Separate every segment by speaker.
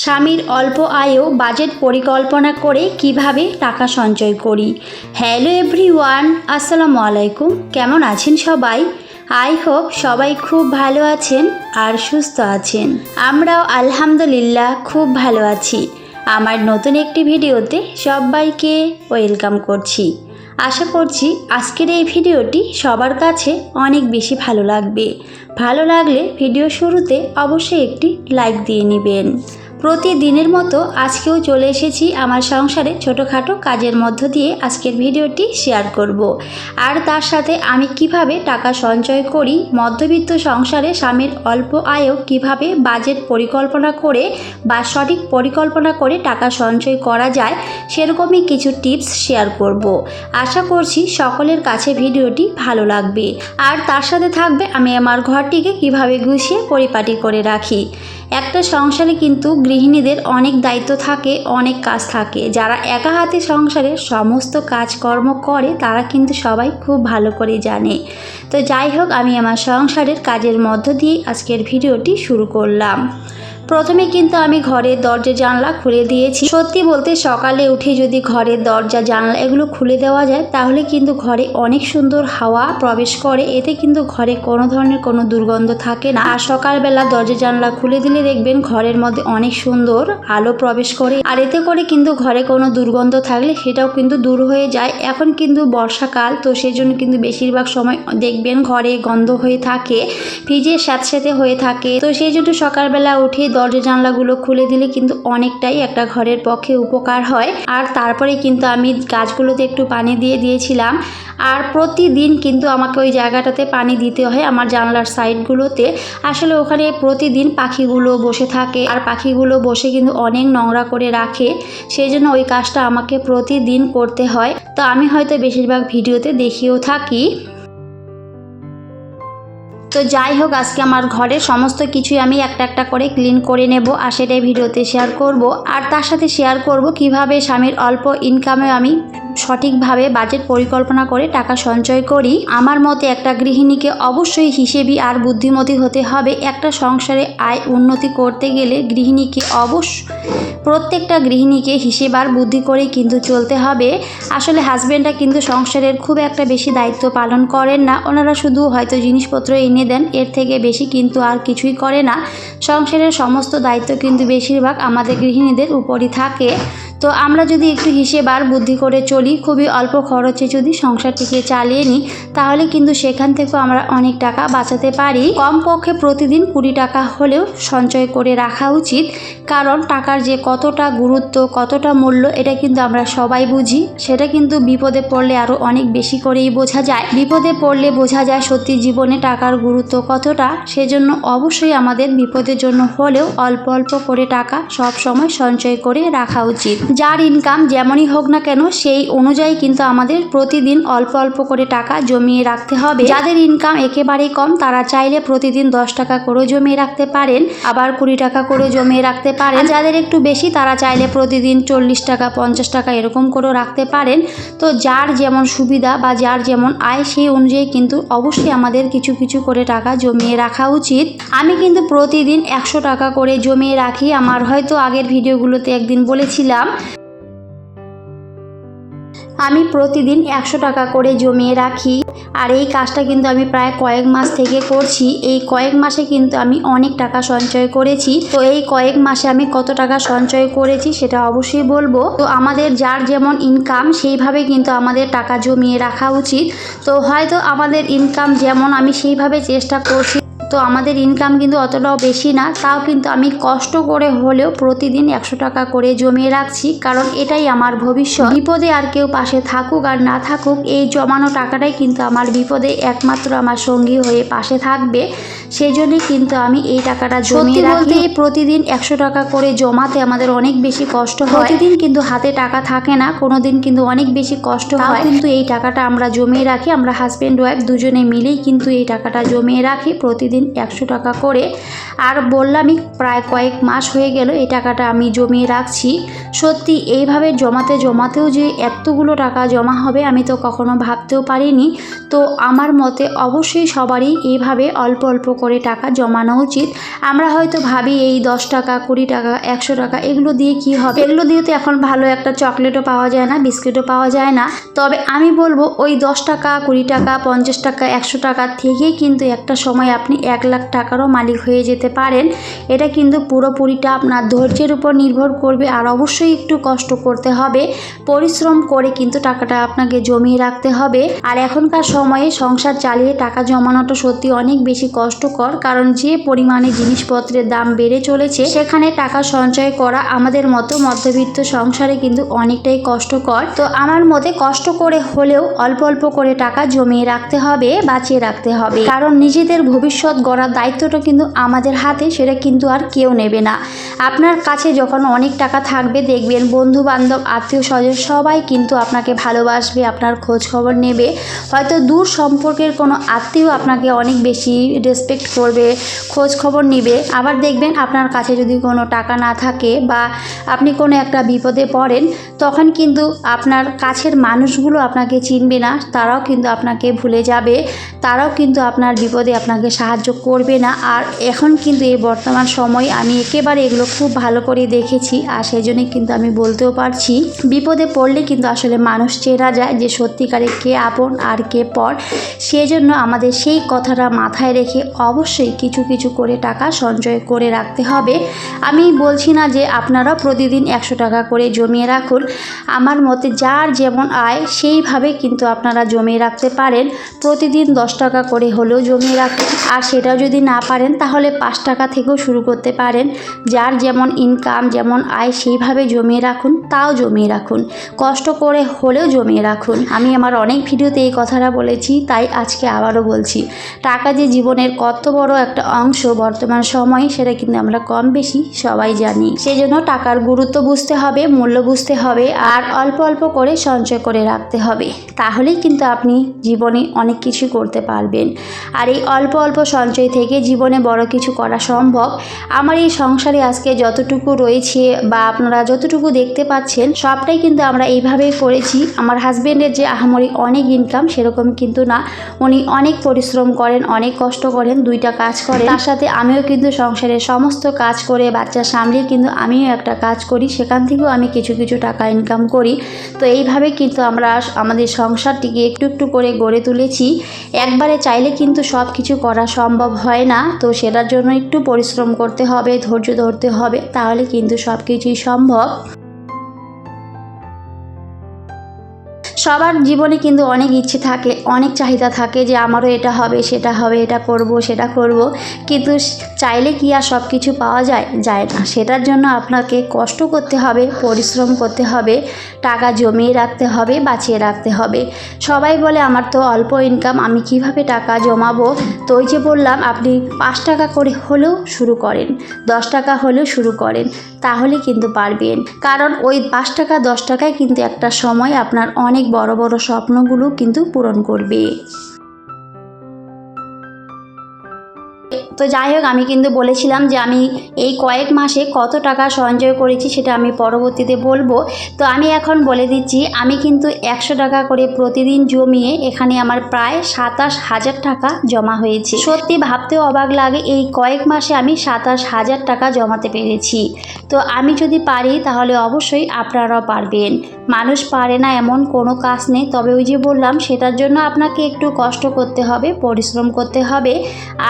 Speaker 1: স্বামীর অল্প আয়েও বাজেট পরিকল্পনা করে কিভাবে টাকা সঞ্চয় করি। হ্যালো এভরিওয়ান, আসসালামু আলাইকুম। কেমন আছেন সবাই? আই হোপ সবাই খুব ভালো আছেন আর সুস্থ আছেন। আমরাও আলহামদুলিল্লাহ খুব ভালো আছি। আমার নতুন একটি ভিডিওতে সবাইকে ওয়েলকাম করছি। আশা করছি আজকের এই ভিডিওটি সবার কাছে অনেক বেশি ভালো লাগবে। ভালো লাগলে ভিডিও শুরুতে অবশ্যই একটি লাইক দিয়ে নেবেন। প্রতিদিনের মতো আজকেও চলে এসেছি আমার সংসারে ছোটোখাটো কাজের মধ্য দিয়ে আজকের ভিডিওটি শেয়ার করব। আর তার সাথে আমি কিভাবে টাকা সঞ্চয় করি, মধ্যবিত্ত সংসারে স্বামীর অল্প আয়েও কিভাবে বাজেট পরিকল্পনা করে বা সঠিক পরিকল্পনা করে টাকা সঞ্চয় করা যায়, সেরকমই কিছু টিপস শেয়ার করব। আশা করছি সকলের কাছে ভিডিওটি ভালো লাগবে। আর তার সাথে থাকবে আমি আমার ঘরটিকে কিভাবে গুছিয়ে পরিপাটি করে রাখি। একটা সংসারে কিন্তু গৃহিণীদের অনেক দায়িত্ব থাকে, অনেক কাজ থাকে। যারা একা হাতে সংসারের সমস্ত কাজকর্ম করে তারা কিন্তু সবাই খুব ভালো করে জানে। তো যাই হোক, আমি আমার সংসারের কাজের মধ্য দিয়ে আজকের ভিডিওটি শুরু করলাম। প্রথমে কিন্তু আমি ঘরের দরজা জানলা খুলে দিয়েছি। সত্যি বলতে সকালে উঠে যদি ঘরের দরজা জানলা এগুলো খুলে দেওয়া যায় তাহলে কিন্তু ঘরে অনেক সুন্দর হাওয়া প্রবেশ করে। এতে কিন্তু ঘরে কোনো ধরনের কোনো দুর্গন্ধ থাকে না। আর সকালবেলা দরজা জানলা খুলে দিলে দেখবেন ঘরের মধ্যে অনেক সুন্দর আলো প্রবেশ করে। আর এতে করে কিন্তু ঘরে কোনো দুর্গন্ধ থাকলে সেটাও কিন্তু দূর হয়ে যায়। এখন কিন্তু বর্ষাকাল, তো সেই জন্য কিন্তু বেশিরভাগ সময় দেখবেন ঘরে গন্ধ হয়ে থাকে, ফ্রিজের স্যাঁতস্যাঁতে হয়ে থাকে। তো সেই জন্য সকালবেলা উঠে দরজা জানলাগুলো খুলে দিলে কিন্তু অনেকটাই একটা ঘরের পক্ষে উপকার হয়। আর তারপরে কিন্তু আমি গাছগুলোতে একটু পানি দিয়ে দিয়েছিলাম। আর প্রতিদিন কিন্তু আমাকে ওই জায়গাটাতে পানি দিতে হয়, আমার জানলার সাইডগুলোতে। আসলে ওখানে প্রতিদিন পাখিগুলো বসে থাকে, আর পাখিগুলো বসে কিন্তু অনেক নোংরা করে রাখে। সেই জন্য ওই কাজটা আমাকে প্রতিদিন করতে হয়। তো আমি হয়তো বেশিরভাগ ভিডিওতে দেখিয়েও থাকি। তো যাই হোক, আজকে আমার ঘরের সমস্ত কিছুই আমি একটা একটা করে ক্লিন করে নেব, আর সেটাই ভিডিওতে শেয়ার করব। আর তার সাথে শেয়ার করব কিভাবে স্বামীর অল্প ইনকামে আমি সঠিকভাবে বাজেট পরিকল্পনা করে টাকা সঞ্চয় করি। আমার মতে একটা গৃহিণীকে অবশ্যই হিসেবি আর বুদ্ধিমতী হতে হবে। একটা সংসারে আয় উন্নতি করতে গেলে গৃহিণীকে প্রত্যেকটা গৃহিণীকে হিসেব আর বুদ্ধি করে কিন্তু চলতে হবে। আসলে হাজব্যান্ডরা কিন্তু সংসারের খুব একটা বেশি দায়িত্ব পালন করেন না। ওনারা শুধু হয়তো জিনিসপত্র এনে দেন, এর থেকে বেশি কিন্তু আর কিছুই করে না। সংসারের সমস্ত দায়িত্ব কিন্তু বেশিরভাগ আমাদের গৃহিণীদের উপরই থাকে। তো আমরা যদি একটু হিসেব আর বুদ্ধি করে চলি, খুবই অল্প খরচে যদি সংসারটিকে চালিয়ে নিই, তাহলে কিন্তু সেখান থেকেও আমরা অনেক টাকা বাঁচাতে পারি। কমপক্ষে প্রতিদিন 20 টাকা হলেও সঞ্চয় করে রাখা উচিত। কারণ টাকার যে কতটা গুরুত্ব, কতটা মূল্য, এটা কিন্তু আমরা সবাই বুঝি। সেটা কিন্তু বিপদে পড়লে আরও অনেক বেশি করেই বোঝা যায়। বিপদে পড়লে বোঝা যায় সত্যি জীবনে টাকার গুরুত্ব কতটা। সেজন্য অবশ্যই আমাদের বিপদের জন্য হলেও অল্প অল্প করে টাকা সব সময় সঞ্চয় করে রাখা উচিত। যার ইনকাম যেমনই হোক না কেন, সেই অনুযায়ী কিন্তু আমাদের প্রতিদিন অল্প অল্প করে টাকা জমিয়ে রাখতে হবে। যাদের ইনকাম একেবারেই কম তারা চাইলে প্রতিদিন 10 টাকা করে জমিয়ে রাখতে পারেন, আবার 20 টাকা করে জমিয়ে রাখতে পারেন। যাদের একটু বেশি তারা চাইলে প্রতিদিন 40 টাকা 50 টাকা এরকম করেও রাখতে পারেন। তো যার যেমন সুবিধা বা যার যেমন আয় সেই অনুযায়ী কিন্তু অবশ্যই আমাদের কিছু কিছু করে টাকা জমিয়ে রাখা উচিত। আমি কিন্তু প্রতিদিন 100 টাকা করে জমিয়ে রাখি। আমার হয়তো আগের ভিডিওগুলোতে একদিন বলেছিলাম আমি প্রতিদিন 100 টাকা করে জমিয়ে রাখি। আর এই কাজটা কিন্তু আমি প্রায় কয়েক মাস থেকে করছি। এই কয়েক মাসে কিন্তু আমি অনেক টাকা সঞ্চয় করেছি। তো এই কয়েক মাসে আমি কত টাকা সঞ্চয় করেছি সেটা অবশ্যই বলবো। তো আমাদের যার যেমন ইনকাম সেইভাবে কিন্তু আমাদের টাকা জমিয়ে রাখা উচিত। তো হয়তো আমাদের ইনকাম যেমন, আমি সেইভাবে চেষ্টা করছি। তো আমাদের ইনকাম কিন্তু অতটাও বেশি না, তাও কিন্তু আমি কষ্ট করে হলেও প্রতিদিন 100 টাকা করে জমিয়ে রাখছি। কারণ এটাই আমার ভবিষ্যৎ। বিপদে আর কেউ পাশে থাকুক আর না থাকুক, এই জমানো টাকাটাই কিন্তু আমার বিপদে একমাত্র আমার সঙ্গী হয়ে পাশে থাকবে। সেই জন্যই কিন্তু আমি এই টাকাটা জমিয়ে রাখি। প্রতিদিন 100 টাকা করে জমাতে আমাদের অনেক বেশি কষ্ট হয়। প্রতিদিন কিন্তু হাতে টাকা থাকে না, কোনোদিন কিন্তু অনেক বেশি কষ্ট হয়। কিন্তু এই টাকাটা আমরা জমিয়ে রাখি, আমরা হাজব্যান্ড ওয়াইফ দুজনে মিলেই কিন্তু এই টাকাটা জমিয়ে রাখি। প্রতিদিন প্রতিদিন 100 টাকা করে। আর বললামই প্রায় কয়েক মাস হয়ে গেল এই টাকাটা আমি জমিয়ে রাখছি। সত্যি এইভাবে জমাতেও যে এতগুলো টাকা জমা হবে আমি তো কখনো ভাবতেও পারিনি। তো আমার মতে অবশ্যই সবারই এইভাবে অল্প অল্প করে টাকা জমানো উচিত। আমরা হয়তো ভাবি এই 10 টাকা 20 টাকা 100 টাকা এগুলো দিয়ে কি হবে, এগুলো দিয়ে তো এখন ভালো একটা চকলেটও পাওয়া যায় না, বিস্কিটও পাওয়া যায় না। তবে আমি বলবো ওই 10 টাকা 20 টাকা 50 টাকা 100 টাকা থেকেই কিন্তু একটা সময় আপনি 1 লাখ টাকারও মালিক হয়ে যেতে পারেন। এটা কিন্তু পুরোপুরিটা আপনার ধৈর্যের উপর নির্ভর করবে। আর অবশ্যই একটু কষ্ট করতে হবে, পরিশ্রম করে কিন্তু টাকাটা আপনাকে জমিয়ে রাখতে হবে। আর এখনকার সময়ে সংসার চালিয়ে টাকা জমানোটা সত্যি অনেক বেশি কষ্টকর, কারণ যে পরিমাণে জিনিসপত্রের দাম বেড়ে চলেছে সেখানে টাকা সঞ্চয় করা আমাদের মতো মধ্যবিত্ত সংসারে কিন্তু অনেকটাই কষ্টকর। তো আমার মতে কষ্ট করে হলেও অল্প অল্প করে টাকা জমিয়ে রাখতে হবে, বাঁচিয়ে রাখতে হবে, কারণ নিজেদের ভবিষ্যৎ গড়ার দায়িত্বটা কিন্তু আমাদের হাতে, সেটা কিন্তু আর কেউ নেবে না। আপনার কাছে যখন অনেক টাকা থাকবে দেখবেন বন্ধু বান্ধব আত্মীয় স্বজন সবাই কিন্তু আপনাকে ভালোবাসবে, আপনার খোঁজ খবর নেবে। হয়তো দূর সম্পর্কের কোনো আত্মীয় আপনাকে অনেক বেশি রেসপেক্ট করবে, খোঁজ খবর নেবে। আবার দেখবেন আপনার কাছে যদি কোনো টাকা না থাকে বা আপনি কোনো একটা বিপদে পড়েন, তখন কিন্তু আপনার কাছের মানুষগুলো আপনাকে চিনবে না, তারাও কিন্তু আপনাকে ভুলে যাবে, তারাও কিন্তু আপনার বিপদে আপনাকে সাহায্য করবে না। আর এখন কিন্তু এই বর্তমান সময় আমি একেবারে এগুলো খুব ভালো করে দেখেছি। আর সেই জন্যই কিন্তু আমি বলতেও পারছি, বিপদে পড়লে কিন্তু আসলে মানুষ চেনা যায় যে সত্যিকারে কে আপন আর কে পর। সেজন্য আমাদের সেই কথাটা মাথায় রেখে অবশ্যই কিছু কিছু করে টাকা সঞ্চয় করে রাখতে হবে। আমি বলছি না যে আপনারা প্রতিদিন 100 টাকা করে জমিয়ে রাখুন, আমার মতে যার যেমন আয় সেইভাবে কিন্তু আপনারা জমিয়ে রাখতে পারেন। প্রতিদিন 10 টাকা করে হলেও জমিয়ে রাখুন, আর সেটাও যদি না পারেন তাহলে 5 টাকা থেকেও শুরু করতে পারেন। যার যেমন ইনকাম যেমন আয় সেইভাবে জমিয়ে রাখুন, তাও জমিয়ে রাখুন, কষ্ট করে হলেও জমিয়ে রাখুন। আমি আমার অনেক ভিডিওতে এই কথাটা বলেছি, তাই আজকে আবারও বলছি, টাকা যে জীবনের কত বড় একটা অংশ বর্তমান সময়ে সেটা কিন্তু আমরা কম বেশি সবাই জানি। সেজন্য টাকার গুরুত্ব বুঝতে হবে, মূল্য বুঝতে হবে, আর অল্প অল্প করে সঞ্চয় করে রাখতে হবে। তাহলেই কিন্তু আপনি জীবনে অনেক কিছু করতে পারবেন। আর এই অল্প অল্প সঞ্চয় থেকে জীবনে বড় কিছু করা সম্ভব। আমার এই সংসারে আজকে যতটুকু রয়েছে বা আপনারা যতটুকু দেখতে পাচ্ছেন সবটাই কিন্তু আমরা এইভাবেই করেছি। আমার হাজবেন্ডের যে আহামরি অনেক ইনকাম সেরকম কিন্তু না, উনি অনেক পরিশ্রম করেন, অনেক কষ্ট করেন, 2টা কাজ করেন। তার সাথে আমিও কিন্তু সংসারের সমস্ত কাজ করে বাচ্চা সামলিয়ে কিন্তু আমিও একটা কাজ করি, সেখান থেকেও আমি কিছু কিছু টাকা ইনকাম করি। তো এইভাবে কিন্তু আমরা আমাদের সংসারটিকে একটু একটু করে গড়ে তুলেছি। একবারে চাইলে কিন্তু সব কিছু করা সম্ভব হয় না, তো সেটার জন্য একটু পরিশ্রম করতে হবে, ধৈর্য ধরতে হবে, তাহলে কিন্তু সব কিছুই সম্ভব। সবার জীবনে কিন্তু অনেক ইচ্ছে থাকে, অনেক চাহিদা থাকে যে আমারও এটা হবে সেটা হবে, এটা করব সেটা করব, কিন্তু চাইলে কি আর সব কিছু পাওয়া যায়? যায় না। সেটার জন্য আপনাকে কষ্ট করতে হবে, পরিশ্রম করতে হবে, টাকা জমিয়ে রাখতে হবে, বাঁচিয়ে রাখতে হবে। সবাই বলে আমার তো অল্প ইনকাম, আমি কিভাবে টাকা জমাবো? তো ওই যে বললাম, আপনি 5 টাকা করে হলেও শুরু করেন, 10 টাকা হলেও শুরু করেন, তাহলে কিন্তু পারবেন। কারণ ওই 5 টাকা 10 টাকায় কিন্তু একটা সময় আপনার অনেক বড় বড় স্বপ্নগুলো কিন্তু পূরণ করবে। তো যাই হোক, আমি কিন্তু বলেছিলাম যে আমি এই কয়েক মাসে কত টাকা সঞ্চয় করেছি সেটা আমি পরবর্তীতে বলবো। তো আমি এখন বলে দিচ্ছি, আমি কিন্তু 100 টাকা করে প্রতিদিন জমিয়ে এখানে আমার প্রায় 27,000 টাকা জমা হয়েছে। সত্যি ভাবতেও অবাক লাগে, এই কয়েক মাসে আমি 27,000 টাকা জমাতে পেরেছি। তো আমি যদি পারি তাহলে অবশ্যই আপনারাও পারবেন। মানুষ পারে না এমন কোনো কাজ নেই, তবে ওই যে বললাম সেটার জন্য আপনাকে একটু কষ্ট করতে হবে, পরিশ্রম করতে হবে,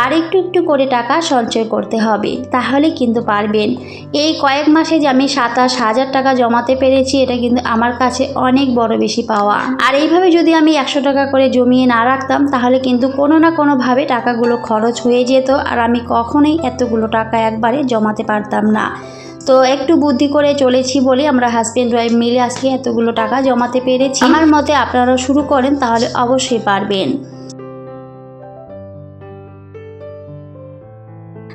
Speaker 1: আর একটু একটু করে টাকা সঞ্চয় করতে হবে, তাহলে কিন্তু পারবেন। এই কয়েক মাসে যে আমি 27,000 টাকা জমাতে পেরেছি, এটা কিন্তু আমার কাছে অনেক বড় বেশি পাওয়া। আর এইভাবে যদি আমি 100 টাকা করে জমিয়ে না রাখতাম তাহলে কিন্তু কোনো না কোনোভাবে টাকাগুলো খরচ হয়ে যেত, আর আমি কখনোই এতগুলো টাকা একবারে জমাতে পারতাম না। তো একটু বুদ্ধি করে চলেছি বলে আমরা হাজব্যান্ড ওয়াইফ মিলে আজকে এতগুলো টাকা জমাতে পেরেছি। আমার মতে আপনারাও শুরু করেন তাহলে অবশ্যই পারবেন।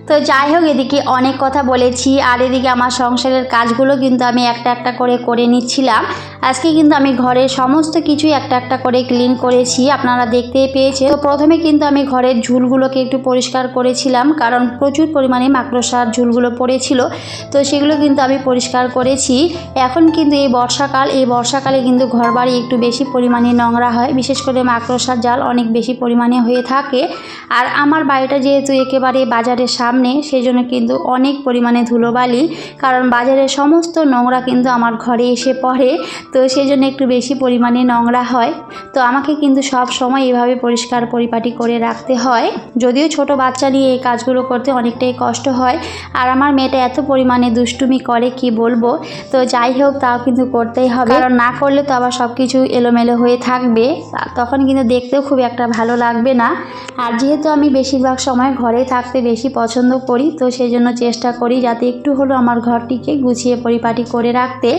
Speaker 1: তো যাই হোক, এদিকে অনেক কথা বলেছি, আর এদিকে আমার সংসারের কাজগুলো কিন্তু আমি একটা একটা করে নিচ্ছিলাম। আজকে কিন্তু আমি ঘরের সমস্ত কিছুই একটা একটা করে ক্লিন করেছি, আপনারা দেখতেই পেয়েছেন। তো প্রথমে কিন্তু আমি ঘরের ঝুলগুলোকে একটু পরিষ্কার করেছিলাম, কারণ প্রচুর পরিমাণে মাকড়সার ঝুলগুলো পড়েছিল, তো সেগুলো কিন্তু আমি পরিষ্কার করেছি। এখন কিন্তু এই বর্ষাকালে কিন্তু ঘরবাড়ি একটু বেশি পরিমাণে নোংরা হয়, বিশেষ করে মাকড়সার জাল অনেক বেশি পরিমাণে হয়ে থাকে। আর আমার বাড়িটা যেহেতু একেবারে বাজারের সামনে, সেজন্য কিন্তু অনেক পরিমাণে ধুলোবালি, কারণ বাজারের সমস্ত নোংরা কিন্তু আমার ঘরে এসে পড়ে, তো সেজন্য একটু বেশি পরিমাণে নোংরা হয়। তো আমাকে কিন্তু সব সময় এভাবে পরিষ্কার পরিপাটি করে রাখতে হয়। যদিও ছোট বাচ্চা নিয়ে এই কাজগুলো করতে অনেকটাই কষ্ট হয়, আর আমার মেয়েটা এত পরিমাণে দুষ্টুমি করে কি বলবো। তো যাই হোক, তাও কিন্তু করতেই হবে, কারণ না করলে তো আবার সব কিছু এলোমেলো হয়ে থাকবে, তখন কিন্তু দেখতেও খুব একটা ভালো লাগবে না। আর যেহেতু আমি বেশিরভাগ সময় ঘরেই থাকতে বেশি পছন্দ করি, তো সেই জন্য চেষ্টা করি যাতে একটু হলেও আমার ঘরটিকে গুছিয়ে পরিপাটি করে রাখতে।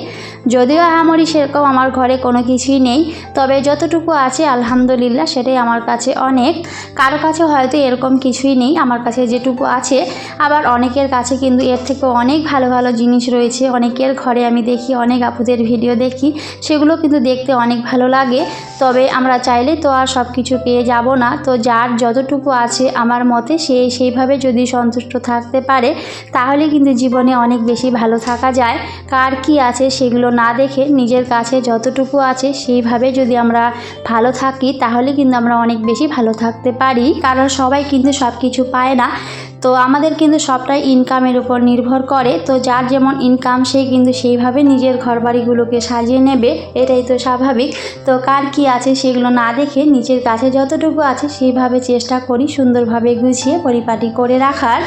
Speaker 1: যদিও আমারই সেরকম আমার ঘরে কোনো কিছুই নেই, তবে যতটুকু আছে আলহামদুলিল্লাহ সেটাই আমার কাছে অনেক। কারো কাছে হয়তো এরকম কিছুই নেই, আমার কাছে যেটুকু আছে, আবার অনেকের কাছে কিন্তু এর থেকেও অনেক ভালো ভালো জিনিস রয়েছে। অনেকের ঘরে আমি দেখি, অনেক আপুদের ভিডিও দেখি, সেগুলো কিন্তু দেখতে অনেক ভালো লাগে। তবে আমরা চাইলে তো আর সব কিছু পেয়ে যাব না, তো যার যতটুকু আছে আমার মতে সেইভাবে যদি সন্তুষ্ট থাকতে পারে, তাহলে কিন্তু জীবনে অনেক বেশি ভালো থাকা যায়। কার কি আছে সেগুলো না দেখে নিজের কাছে যতটুকু আছে সেইভাবে যদি আমরা ভালো থাকি, তাহলে কিন্তু আমরা অনেক বেশি ভালো থাকতে পারি। কারণ সবাই কিন্তু সব কিছু পায় না, তো আমাদের কিন্তু সবটাই ইনকামের উপর নির্ভর করে। তো যার যেমন ইনকাম, সে কিন্তু সেইভাবে নিজের ঘরবাড়িগুলোকে সাজিয়ে নেবে, এটাই তো স্বাভাবিক। তো কার কি আছে সেগুলো না দেখে নিজের কাছে যতটুকু আছে সেইভাবে চেষ্টা করি সুন্দরভাবে গুছিয়ে পরিপাটি করে রাখার।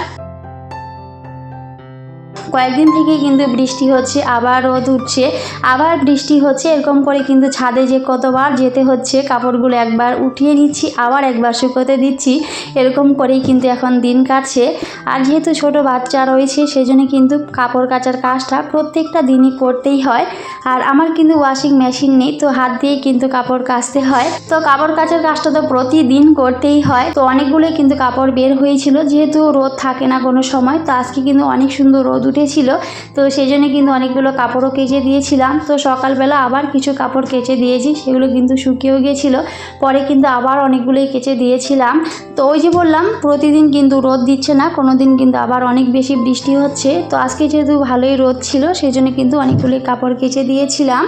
Speaker 1: কয়েকদিন থেকে কিন্তু বৃষ্টি হচ্ছে, আবার রোদ উঠছে, আবার বৃষ্টি হচ্ছে, এরকম করে কিন্তু ছাদে যে কতবার যেতে হচ্ছে। কাপড়গুলো একবার উঠিয়ে নিচ্ছি, আবার একবার শুকোতে দিচ্ছি, এরকম করেই কিন্তু এখন দিন কাটছে। আর যেহেতু ছোট বাচ্চা রয়েছে, সেজন্য কিন্তু কাপড় কাচার কাজটা প্রত্যেকটা দিনই করতেই হয়। আর আমার কিন্তু ওয়াশিং মেশিন নেই, তো হাত দিয়েই কিন্তু কাপড় কাচতে হয়। তো কাপড় কাচার কাজটা তো প্রতিদিন করতেই হয়। তো অনেকগুলোই কিন্তু কাপড় বের হয়েছিল, যেহেতু রোদ থাকে না কোনো সময়, তো আজকে কিন্তু অনেক সুন্দর রোদ উঠেছিল, তো সেই জন্য কিন্তু অনেকগুলো কাপড়ও কেচে দিয়েছিলাম। তো সকালবেলা আবার কিছু কাপড় কেচে দিয়েছি, সেগুলো কিন্তু শুকিয়েও গিয়েছিলো, পরে কিন্তু আবার অনেকগুলোই কেচে দিয়েছিলাম। তো ওই যে বললাম, প্রতিদিন কিন্তু রোদ দিচ্ছে না, কোনো দিন কিন্তু আবার অনেক বেশি বৃষ্টি হচ্ছে। তো আজকে যেহেতু ভালোই রোদ ছিল, সেই জন্য কিন্তু অনেকগুলোই কাপড় কেচে দিয়েছিলাম।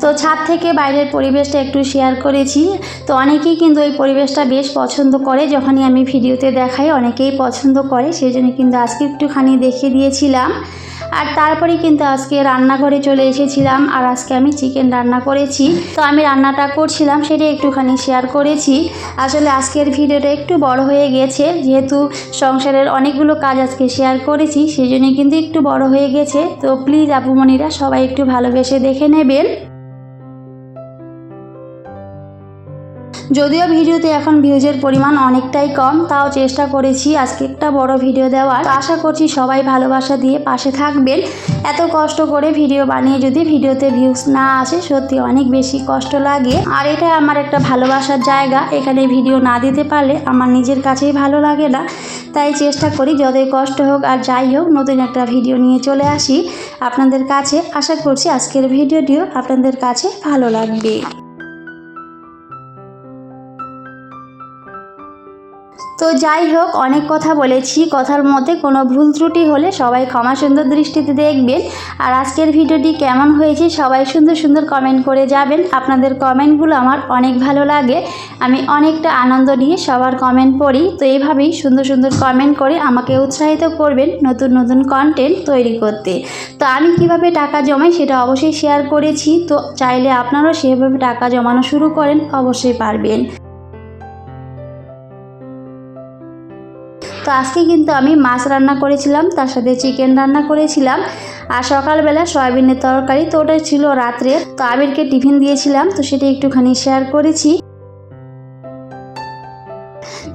Speaker 1: তো ছাদ থেকে বাইরের পরিবেশটা একটু শেয়ার করেছি। তো অনেকেই কিন্তু এই পরিবেশটা বেশ পছন্দ করে, যখনই আমি ভিডিওতে দেখাই অনেকেই পছন্দ করে, সেই জন্য কিন্তু আজকে একটুখানি দেখিয়ে দিয়েছিলাম। আর তারপরে কিন্তু আজকে রান্নাঘরে চলে এসেছিলাম, আর আজকে আমি চিকেন রান্না করেছি। তো আমি রান্নাটা করছিলাম, সেটা একটুখানি শেয়ার করেছি। আসলে আজকের ভিডিওটা একটু বড় হয়ে গেছে, যেহেতু সংসারের অনেকগুলো কাজ আজকে শেয়ার করেছি, সেই জন্য কিন্তু একটু বড় হয়ে গেছে। তো প্লিজ আপুমণিরা সবাই একটু ভালোবেসে দেখে নেবেন। যদিও ভিডিওতে এখন ভিউজের পরিমাণ অনেকটাই কম, তাও চেষ্টা করেছি আজকে একটা বড় ভিডিও দেওয়ার। আশা করছি সবাই ভালোবাসা দিয়ে পাশে থাকবেন। এত কষ্ট করে ভিডিও বানিয়ে যদি ভিডিওতে ভিউজ না আসে, সত্যি অনেক বেশি কষ্ট লাগে। আর এটা আমার একটা ভালোবাসার জায়গা, এখানে ভিডিও না দিতে পারলে আমার নিজের কাছেই ভালো লাগে না। তাই চেষ্টা করি যতই কষ্ট হোক আর যাই হোক, নতুন একটা ভিডিও নিয়ে চলে আসি আপনাদের কাছে। আশা করছি আজকের ভিডিওটিও আপনাদের কাছে ভালো লাগবে। তো যাই হোক, অনেক কথা বলেছি, কথার মধ্যে কোনো ভুল ত্রুটি হলে সবাই ক্ষমা সুন্দর দৃষ্টিতে দেখবেন। আর আজকের ভিডিওটি কেমন হয়েছে সবাই সুন্দর সুন্দর কমেন্ট করে যাবেন। আপনাদের কমেন্টগুলো আমার অনেক ভালো লাগে, আমি অনেকটা আনন্দ নিয়ে সবার কমেন্ট পড়ি। তো এইভাবেই সুন্দর সুন্দর কমেন্ট করে আমাকে উৎসাহিত করবেন নতুন নতুন কন্টেন্ট তৈরি করতে। তো আমি কিভাবে টাকা জমাই সেটা অবশ্যই শেয়ার করেছি, তো চাইলে আপনারাও সেভাবে টাকা জমানো শুরু করেন, অবশ্যই পারবেন। তো আজকে কিন্তু আমি মাছ রান্না করেছিলাম, তার সাথে চিকেন রান্না করেছিলাম, আর সকালবেলা সয়াবিনের তরকারি, তো ওটা ছিল রাত্রে। তো আবিরকে টিফিন দিয়েছিলাম, তো সেটা একটুখানি শেয়ার করেছি।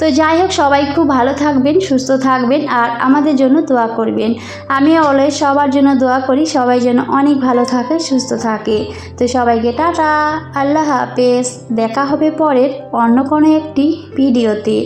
Speaker 1: তো যাই হোক, সবাই খুব ভালো থাকবেন, সুস্থ থাকবেন, আর আমাদের জন্য দোয়া করবেন। আমি অলওয়েজ সবার জন্য দোয়া করি, সবাই যেন অনেক ভালো থাকে, সুস্থ থাকে। তো সবাইকে টাটা, আল্লাহ হাফেজ। দেখা হবে পরের অন্য কোনো একটি ভিডিওতে।